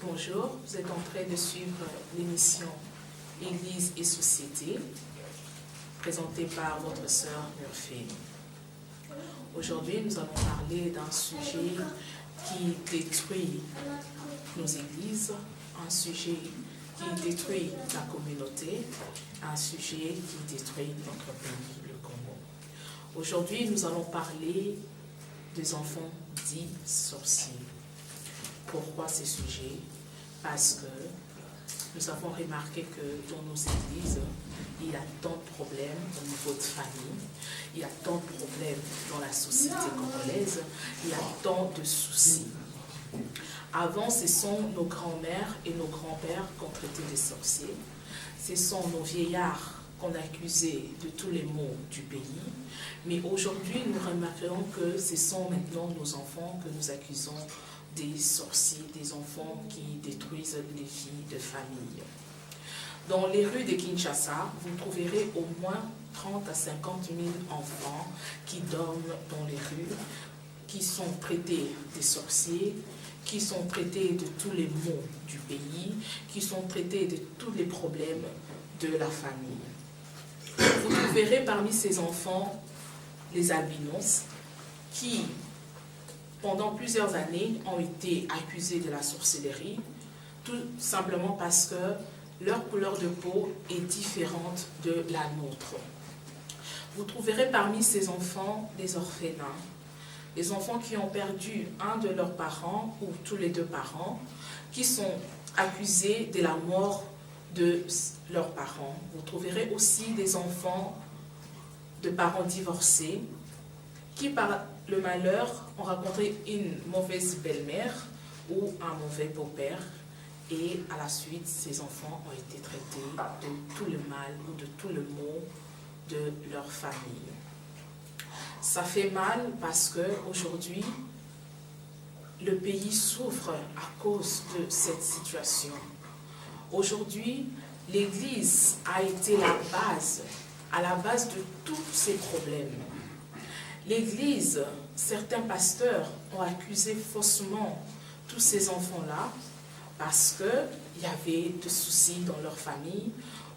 Bonjour, vous êtes en train de suivre l'émission Église et Société, présentée par votre sœur Murphy. Aujourd'hui, nous allons parler d'un sujet qui détruit nos églises, un sujet qui détruit la communauté, un sujet qui détruit notre pays, le Congo. Aujourd'hui, nous allons parler des enfants dits sorciers. Pourquoi ces sujets? Parce que nous avons remarqué que dans nos églises, il y a tant de problèmes au niveau de famille, il y a tant de problèmes dans la société congolaise, il y a tant de soucis. Avant, ce sont nos grands-mères et nos grands-pères qu'on traitait de sorciers. Ce sont nos vieillards qu'on accusait de tous les maux du pays. Mais aujourd'hui, nous remarquons que ce sont maintenant nos enfants que nous accusons des sorciers, des enfants qui détruisent les vies de famille. Dans les rues de Kinshasa, vous trouverez au moins 30 à 50 000 enfants qui dorment dans les rues, qui sont traités des sorciers, qui sont traités de tous les maux du pays, qui sont traités de tous les problèmes de la famille. Vous trouverez parmi ces enfants les albinos qui, pendant plusieurs années, ont été accusés de la sorcellerie, tout simplement parce que leur couleur de peau est différente de la nôtre. Vous trouverez parmi ces enfants des orphelins, des enfants qui ont perdu un de leurs parents ou tous les deux parents, qui sont accusés de la mort de leurs parents. Vous trouverez aussi des enfants de parents divorcés qui, par le malheur, ont rencontré une mauvaise belle-mère ou un mauvais beau-père, et à la suite, ces enfants ont été traités de tout le mal ou de tout le maux de leur famille. Ça fait mal parce qu'aujourd'hui, le pays souffre à cause de cette situation. Aujourd'hui, l'Église a été à la base de tous ces problèmes. L'Église, certains pasteurs ont accusé faussement tous ces enfants-là parce qu'il y avait des soucis dans leur famille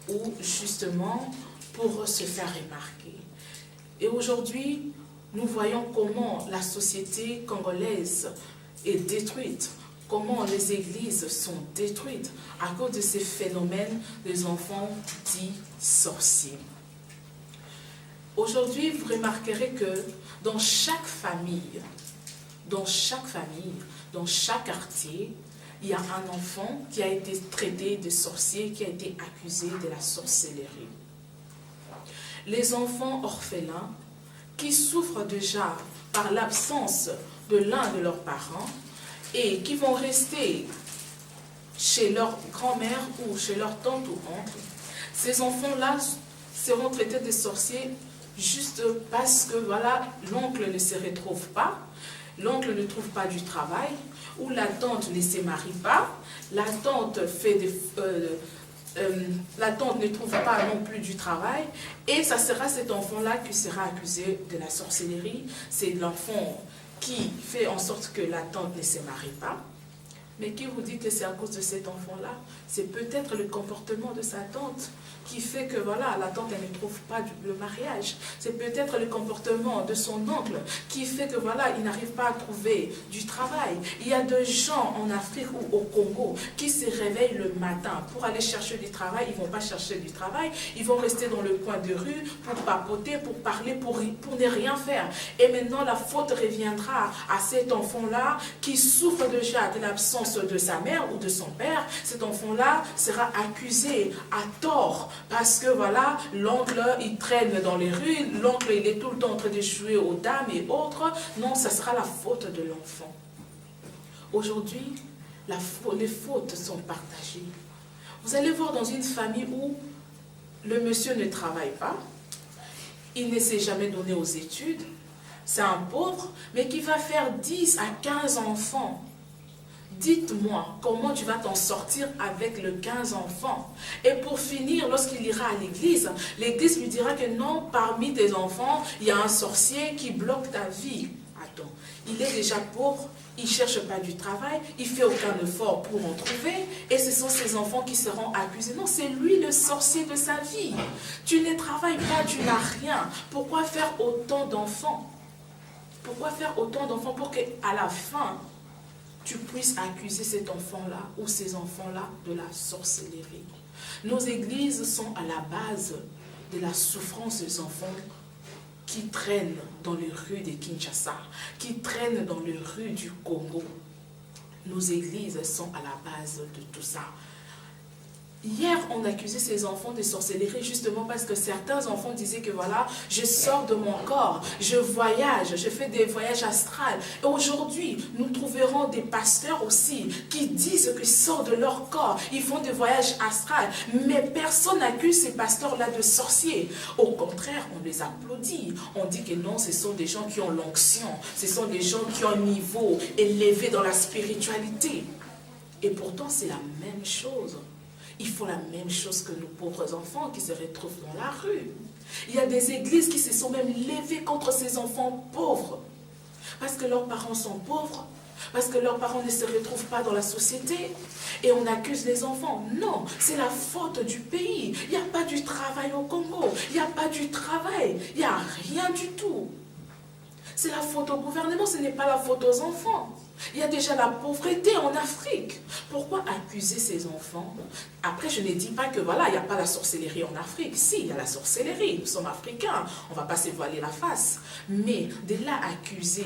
ou justement pour se faire remarquer. Et aujourd'hui, nous voyons comment la société congolaise est détruite, comment les églises sont détruites à cause de ces phénomènes des enfants dits sorciers. Aujourd'hui, vous remarquerez que dans chaque famille, dans chaque quartier, il y a un enfant qui a été traité de sorcier, qui a été accusé de la sorcellerie. Les enfants orphelins qui souffrent déjà par l'absence de l'un de leurs parents et qui vont rester chez leur grand-mère ou chez leur tante ou oncle, ces enfants-là seront traités de sorciers juste parce que voilà, l'oncle ne se retrouve pas, l'oncle ne trouve pas du travail, ou la tante ne se marie pas, la tante ne trouve pas non plus du travail, et ça sera cet enfant-là qui sera accusé de la sorcellerie. C'est l'enfant qui fait en sorte que la tante ne se marie pas. Mais qui vous dit que c'est à cause de cet enfant-là? C'est peut-être le comportement de sa tante qui fait que voilà, la tante elle ne trouve pas le mariage. C'est peut-être le comportement de son oncle qui fait que voilà, il n'arrive pas à trouver du travail. Il y a des gens en Afrique ou au Congo qui se réveillent le matin pour aller chercher du travail. Ils ne vont pas chercher du travail, ils vont rester dans le coin de rue pour papoter, pour parler, pour ne rien faire. Et maintenant, la faute reviendra à cet enfant-là qui souffre déjà de l'absence de sa mère ou de son père. Cet enfant-là sera accusé à tort parce que voilà, l'oncle il traîne dans les rues, l'oncle il est tout le temps en train de jouer aux dames et autres. Non, ça sera la faute de l'enfant. Aujourd'hui, les fautes sont partagées. Vous allez voir dans une famille où le monsieur ne travaille pas, il ne s'est jamais donné aux études, c'est un pauvre, mais qui va faire 10 à 15 enfants. Dites-moi comment tu vas t'en sortir avec le 15 enfants. Et pour finir, lorsqu'il ira à l'église lui dira que non, parmi tes enfants, il y a un sorcier qui bloque ta vie. Attends, il est déjà pauvre, il ne cherche pas du travail, il ne fait aucun effort pour en trouver, et ce sont ses enfants qui seront accusés. Non, c'est lui le sorcier de sa vie. Tu ne travailles pas, tu n'as rien. Pourquoi faire autant d'enfants? Pourquoi faire autant d'enfants pour qu'à la fin, tu puisses accuser cet enfant-là ou ces enfants-là de la sorcellerie? Nos églises sont à la base de la souffrance des enfants qui traînent dans les rues de Kinshasa, qui traînent dans les rues du Congo. Nos églises sont à la base de tout ça. Hier, on accusait ces enfants de sorcellerie justement parce que certains enfants disaient que voilà, je sors de mon corps, je voyage, je fais des voyages astrales. Et aujourd'hui, nous trouverons des pasteurs aussi qui disent qu'ils sortent de leur corps, ils font des voyages astrales. Mais personne n'accuse ces pasteurs-là de sorciers. Au contraire, on les applaudit. On dit que non, ce sont des gens qui ont l'onction, ce sont des gens qui ont un niveau élevé dans la spiritualité. Et pourtant, c'est la même chose. Ils font la même chose que nos pauvres enfants qui se retrouvent dans la rue. Il y a des églises qui se sont même levées contre ces enfants pauvres. Parce que leurs parents sont pauvres, parce que leurs parents ne se retrouvent pas dans la société. Et on accuse les enfants. Non, c'est la faute du pays. Il n'y a pas du travail au Congo. Il n'y a pas du travail. Il n'y a rien du tout. C'est la faute au gouvernement, ce n'est pas la faute aux enfants. Il y a déjà la pauvreté en Afrique. Pourquoi accuser ces enfants? Après, je ne dis pas que voilà, il n'y a pas la sorcellerie en Afrique. Si, il y a la sorcellerie. Nous sommes africains. On ne va pas se voiler la face. Mais de là accuser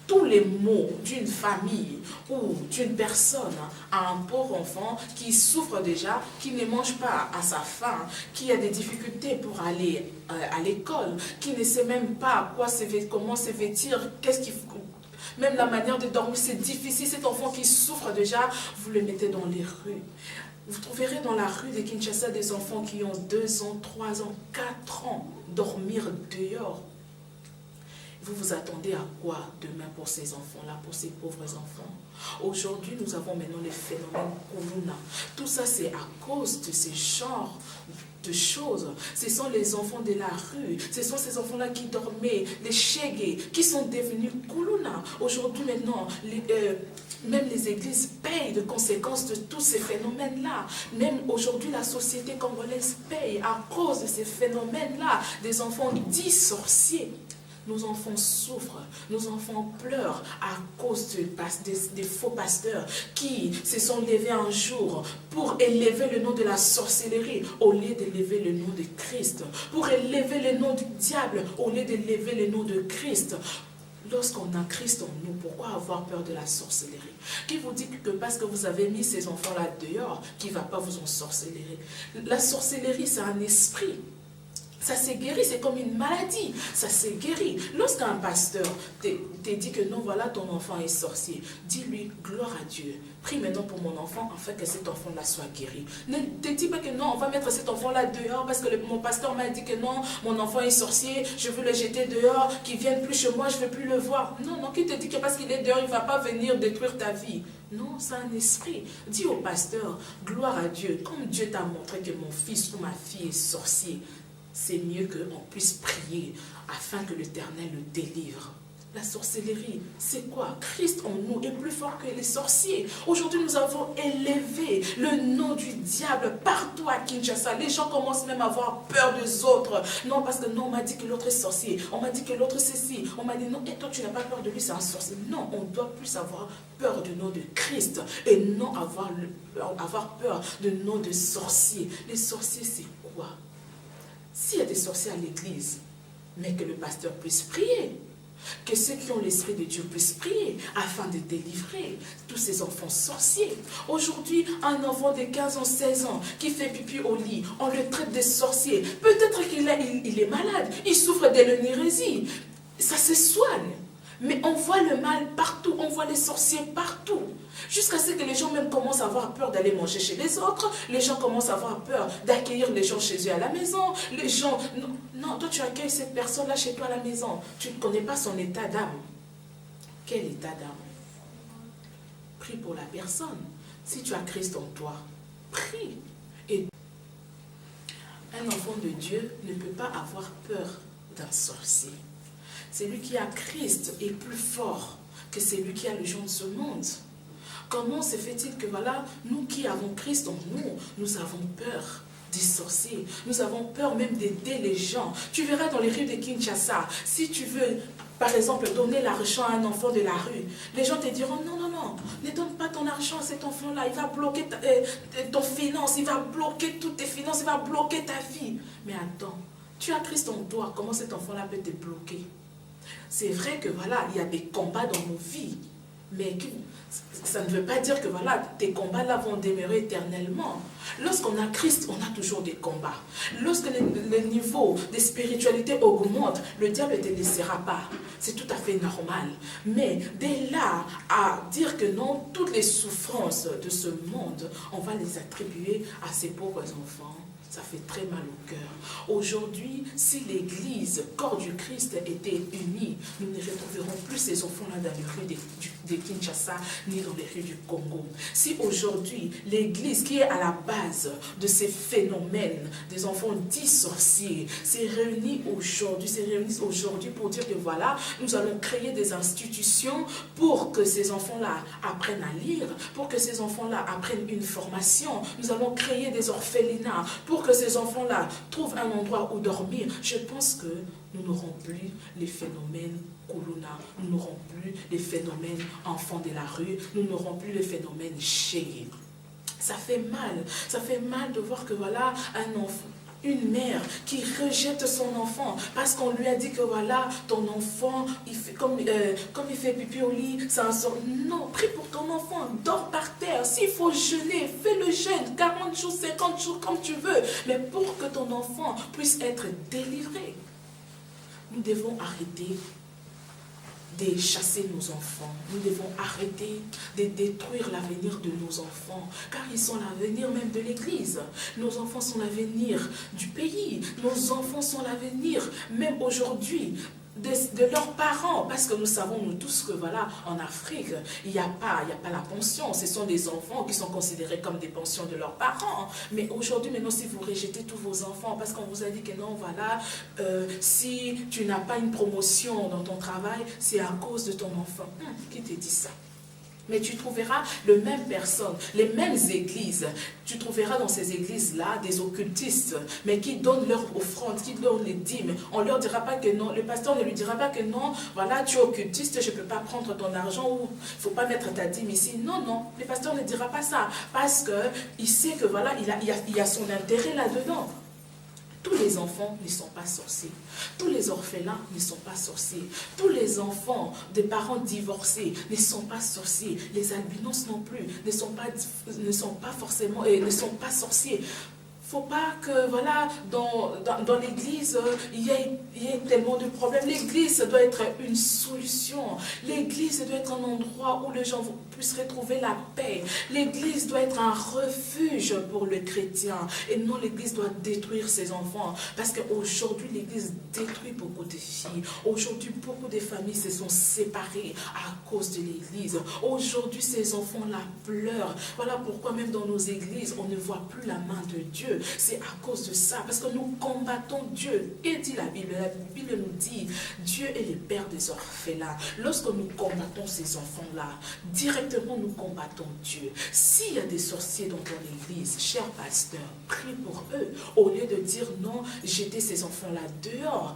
tous les maux d'une famille ou d'une personne à un pauvre enfant qui souffre déjà, qui ne mange pas à sa faim, qui a des difficultés pour aller à l'école, qui ne sait même pas comment se vêtir, qu'est-ce qu'il faut. Même la manière de dormir, c'est difficile. Cet enfant qui souffre déjà, vous le mettez dans les rues. Vous trouverez dans la rue de Kinshasa des enfants qui ont 2 ans, 3 ans, 4 ans dormir dehors. Vous vous attendez à quoi demain pour ces enfants-là, pour ces pauvres enfants? Aujourd'hui, nous avons maintenant les phénomènes Kuluna. Tout ça, c'est à cause de ces genres de choses. Ce sont les enfants de la rue. Ce sont ces enfants-là qui dormaient, les Shege, qui sont devenus Kuluna. Aujourd'hui, maintenant, même les églises payent de conséquences de tous ces phénomènes-là. Même aujourd'hui, la société congolaise paye à cause de ces phénomènes-là. Des enfants dits sorciers. Nos enfants souffrent, nos enfants pleurent à cause des faux pasteurs qui se sont levés un jour pour élever le nom de la sorcellerie au lieu d'élever le nom de Christ, pour élever le nom du diable au lieu d'élever le nom de Christ. Lorsqu'on a Christ en nous, pourquoi avoir peur de la sorcellerie? Qui vous dit que parce que vous avez mis ces enfants-là dehors, qu'il ne va pas vous en sorcellerie? La sorcellerie, c'est un esprit. Ça s'est guéri, c'est comme une maladie. Ça s'est guéri. Lorsqu'un pasteur te dit que non, voilà, ton enfant est sorcier, dis-lui, gloire à Dieu. Prie maintenant pour mon enfant, afin que cet enfant-là soit guéri. Ne te dis pas que non, on va mettre cet enfant-là dehors parce que mon pasteur m'a dit que non, mon enfant est sorcier, je veux le jeter dehors, qu'il ne vienne plus chez moi, je ne veux plus le voir. Non, non, qui te dit que parce qu'il est dehors, il ne va pas venir détruire ta vie? Non, c'est un esprit. Dis au pasteur, gloire à Dieu, comme Dieu t'a montré que mon fils ou ma fille est sorcier, c'est mieux qu'on puisse prier afin que l'Éternel le délivre. La sorcellerie, c'est quoi? Christ en nous est plus fort que les sorciers. Aujourd'hui, nous avons élevé le nom du diable partout à Kinshasa. Les gens commencent même à avoir peur des autres. Non, parce que non, on m'a dit que l'autre est sorcier. On m'a dit que l'autre c'est ci. On m'a dit non, et toi tu n'as pas peur de lui, c'est un sorcier. Non, on doit plus avoir peur du nom de Christ et non avoir peur du nom de sorcier. Les sorciers, c'est quoi? S'il y a des sorciers à l'église, mais que le pasteur puisse prier, que ceux qui ont l'Esprit de Dieu puissent prier afin de délivrer tous ces enfants sorciers. Aujourd'hui, un enfant de 15 ans, 16 ans qui fait pipi au lit, on le traite de sorcier. Peut-être qu'il est malade, il souffre de l'énérésie. Ça se soigne. Mais on voit le mal partout, on voit les sorciers partout. Jusqu'à ce que les gens même commencent à avoir peur d'aller manger chez les autres. Les gens commencent à avoir peur d'accueillir les gens chez eux à la maison. Les gens, non, toi tu accueilles cette personne-là chez toi à la maison. Tu ne connais pas son état d'âme. Quel état d'âme? prie pour la personne. Si tu as Christ en toi, prie. Et un enfant de Dieu ne peut pas avoir peur d'un sorcier. Celui qui a Christ est plus fort que celui qui a le genre de ce monde. Comment se fait-il que voilà, nous qui avons Christ en nous, nous avons peur des sorciers, nous avons peur même d'aider les gens. Tu verras dans les rues de Kinshasa, si tu veux, par exemple, donner l'argent à un enfant de la rue, les gens te diront non, non, non, ne donne pas ton argent à cet enfant-là, il va bloquer ton finance, il va bloquer toutes tes finances, il va bloquer ta vie. Mais attends, tu as Christ en toi, comment cet enfant-là peut te bloquer? C'est vrai que voilà, il y a des combats dans nos vies, mais ça ne veut pas dire que voilà, tes combats-là vont demeurer éternellement. Lorsqu'on a Christ, on a toujours des combats. Lorsque le niveau de spiritualité augmente, le diable ne te laissera pas. C'est tout à fait normal. Mais dès là, à dire que non, toutes les souffrances de ce monde, on va les attribuer à ces pauvres enfants. Ça fait très mal au cœur. Aujourd'hui, si l'Église, corps du Christ, était unie, nous ne retrouverons plus ces enfants-là dans les rues de Kinshasa, ni dans les rues du Congo. Si aujourd'hui, l'Église, qui est à la base de ces phénomènes, des enfants dits sorciers, s'est réunie aujourd'hui pour dire que voilà, nous allons créer des institutions pour que ces enfants-là apprennent à lire, pour que ces enfants-là apprennent une formation. Nous allons créer des orphelinats pour que ces enfants-là trouvent un endroit où dormir. Je pense que nous n'aurons plus les phénomènes Kuluna, nous n'aurons plus les phénomènes enfants de la rue, nous n'aurons plus les phénomènes chéris. Ça fait mal de voir que voilà, un enfant, une mère qui rejette son enfant parce qu'on lui a dit que voilà, ton enfant, il fait, comme il fait pipi au lit, ça en sort. Non, prie pour ton enfant, dors par terre. S'il faut jeûner, fais le jeûne, 40 jours, 50 jours, comme tu veux. Mais pour que ton enfant puisse être délivré, nous devons arrêter de chasser nos enfants. Nous devons arrêter de détruire l'avenir de nos enfants, car ils sont l'avenir même de l'Église. Nos enfants sont l'avenir du pays. Nos enfants sont l'avenir, même aujourd'hui, de leurs parents, parce que nous savons nous tous que voilà, en Afrique, il n'y a pas la pension. Ce sont des enfants qui sont considérés comme des pensions de leurs parents. Mais aujourd'hui, maintenant, si vous rejetez tous vos enfants, parce qu'on vous a dit que non, voilà, si tu n'as pas une promotion dans ton travail, c'est à cause de ton enfant. Qui te dit ça? Mais tu trouveras les mêmes personnes, les mêmes églises. Tu trouveras dans ces églises-là des occultistes, mais qui donnent leur offrande, qui donnent les dîmes. On ne leur dira pas que non, le pasteur ne lui dira pas que non, voilà, tu es occultiste, je ne peux pas prendre ton argent, ou il ne faut pas mettre ta dîme ici. Non, non, le pasteur ne dira pas ça, parce qu'il sait que voilà, il y a son intérêt là-dedans. Tous les enfants ne sont pas sorciers. Tous les orphelins ne sont pas sorciers. Tous les enfants de parents divorcés ne sont pas sorciers. Les albinos non plus ne sont pas forcément ne sont pas sorciers. Il ne faut pas que, voilà, dans l'église, il y ait tellement de problèmes. L'église doit être une solution. L'église doit être un endroit où les gens puissent retrouver la paix. L'église doit être un refuge pour le chrétien. Et non, l'église doit détruire ses enfants. Parce qu'aujourd'hui, l'église détruit beaucoup de filles. Aujourd'hui, beaucoup de familles se sont séparées à cause de l'église. Aujourd'hui, ces enfants-là pleurent. Voilà pourquoi même dans nos églises, on ne voit plus la main de Dieu. C'est à cause de ça, parce que nous combattons Dieu. Et dit la Bible nous dit, Dieu est le père des orphelins. Lorsque nous combattons ces enfants-là, directement nous combattons Dieu. S'il y a des sorciers dans ton église, cher pasteur, prie pour eux. Au lieu de dire non, jetez ces enfants-là dehors.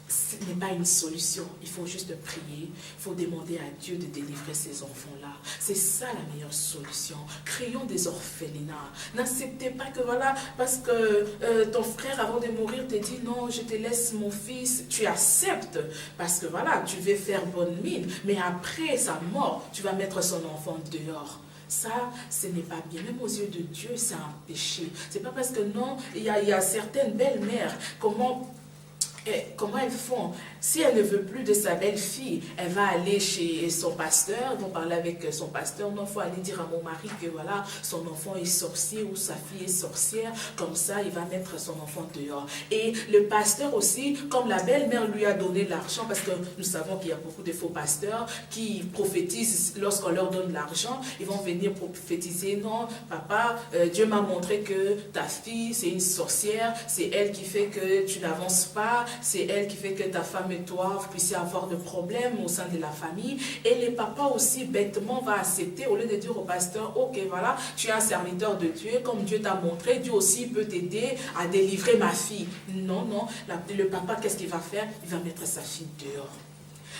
Ce n'est pas une solution. Il faut juste prier. Il faut demander à Dieu de délivrer ces enfants-là. C'est ça la meilleure solution. Créons des orphelinats. N'acceptez pas que voilà, parce que ton frère avant de mourir te dit non, je te laisse mon fils. Tu acceptes parce que voilà, tu veux faire bonne mine. Mais après sa mort, tu vas mettre son enfant dehors. Ça, ce n'est pas bien. Même aux yeux de Dieu, c'est un péché. C'est pas parce que non, il y a certaines belles mères, comment comment elles font? Si elle ne veut plus de sa belle-fille, elle va aller chez son pasteur, ils vont parler avec son pasteur. Non, il faut aller dire à mon mari que voilà, son enfant est sorcier ou sa fille est sorcière. Comme ça, il va mettre son enfant dehors. Et le pasteur aussi, comme la belle-mère lui a donné l'argent, parce que nous savons qu'il y a beaucoup de faux pasteurs qui prophétisent lorsqu'on leur donne l'argent, ils vont venir prophétiser. Non, papa, Dieu m'a montré que ta fille, c'est une sorcière, c'est elle qui fait que tu n'avances pas, c'est elle qui fait que ta femme et toi, vous puissiez avoir de problèmes au sein de la famille. Et les papas aussi, bêtement, va accepter, au lieu de dire au pasteur, ok, voilà, tu es un serviteur de Dieu, comme Dieu t'a montré, Dieu aussi peut t'aider à délivrer ma fille. Non, non, le papa, qu'est-ce qu'il va faire? Il va mettre sa fille dehors.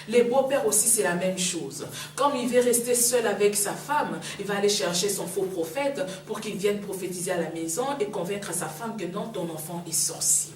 Les beaux-pères aussi, c'est la même chose. Comme il veut rester seul avec sa femme, il va aller chercher son faux prophète pour qu'il vienne prophétiser à la maison et convaincre sa femme que non, ton enfant est sorcier.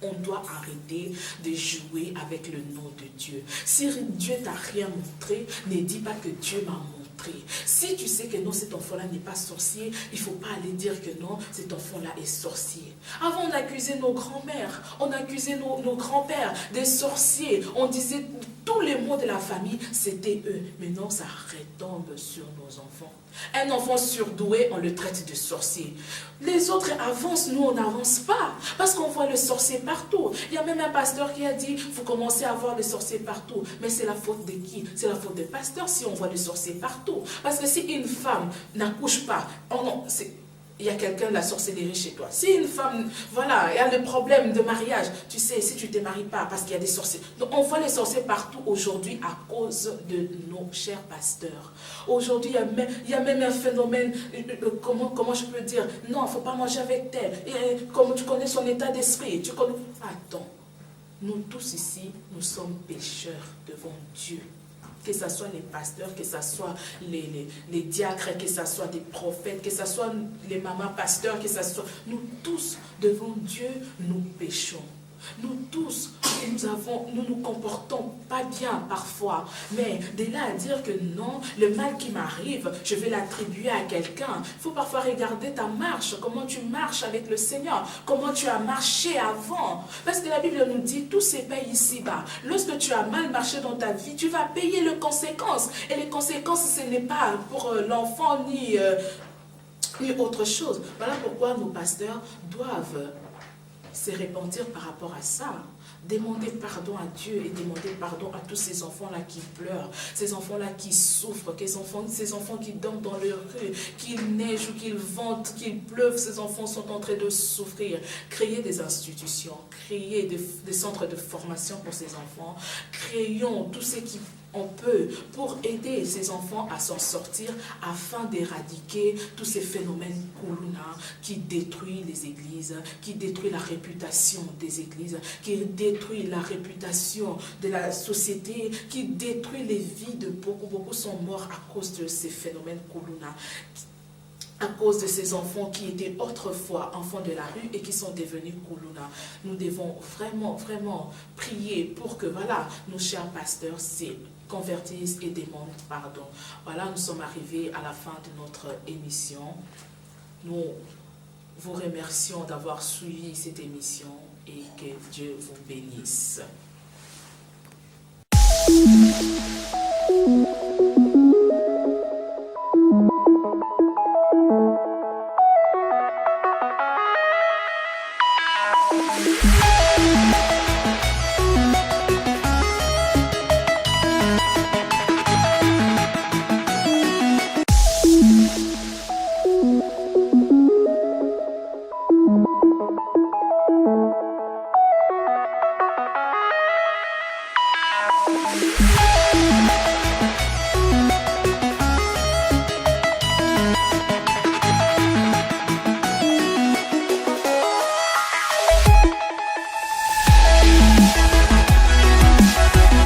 On doit arrêter de jouer avec le nom de Dieu. Si Dieu t'a rien montré, ne dis pas que Dieu m'a montré. Si tu sais que non, cet enfant-là n'est pas sorcier, il ne faut pas aller dire que non, cet enfant-là est sorcier. Avant, on accusait nos grands-mères, on accusait nos grands-pères des sorciers. On disait tous les mots de la famille, c'était eux. Mais non, ça retombe sur nos enfants. Un enfant surdoué, on le traite de sorcier. Les autres avancent, nous on n'avance pas. Parce qu'on voit le sorcier partout. Il y a même un pasteur qui a dit, vous commencez à voir le sorcier partout. Mais c'est la faute de qui? C'est la faute des pasteurs si on voit le sorcier partout. Parce que si une femme n'accouche pas, oh non, il y a quelqu'un de la sorcellerie chez toi. Si une femme, voilà, il y a le problème de mariage, tu sais, si tu ne te maries pas parce qu'il y a des sorciers. Donc on voit les sorciers partout aujourd'hui à cause de nos chers pasteurs. Aujourd'hui, il y a même un phénomène, comment je peux dire, non, il ne faut pas manger avec tel. Et, comme tu connais son état d'esprit, tu connais... Attends, nous tous ici, nous sommes pécheurs devant Dieu. Que ce soit les pasteurs, que ce soit les diacres, que ce soit des prophètes, que ce soit les mamans pasteurs, que ce soit... Nous tous, devant Dieu, nous péchons. Nous tous, nous nous comportons pas bien parfois. Mais de là à dire que non, le mal qui m'arrive, je vais l'attribuer à quelqu'un. Il faut parfois regarder ta marche, comment tu marches avec le Seigneur, comment tu as marché avant. Parce que la Bible nous dit, tout se paye ici-bas. Lorsque tu as mal marché dans ta vie, tu vas payer les conséquences. Et les conséquences, ce n'est pas pour l'enfant ni autre chose. Voilà pourquoi nos pasteurs doivent se repentir par rapport à ça. Demander pardon à Dieu et demander pardon à tous ces enfants-là qui pleurent, ces enfants-là qui souffrent, ces enfants qui dorment dans leur rue, qu'il neige ou qu'il vente, qu'il pleuve, ces enfants sont en train de souffrir. Créer des institutions, créer des centres de formation pour ces enfants, créons tout ce qui on peut pour aider ces enfants à s'en sortir afin d'éradiquer tous ces phénomènes kuluna qui détruisent les églises, qui détruisent la réputation des églises, qui détruisent la réputation de la société, qui détruisent les vies de beaucoup. Beaucoup sont morts à cause de ces phénomènes kuluna, à cause de ces enfants qui étaient autrefois enfants de la rue et qui sont devenus kuluna. Nous devons vraiment, vraiment prier pour que, voilà, nos chers pasteurs convertissent et demandent pardon. Voilà, nous sommes arrivés à la fin de notre émission. Nous vous remercions d'avoir suivi cette émission et que Dieu vous bénisse.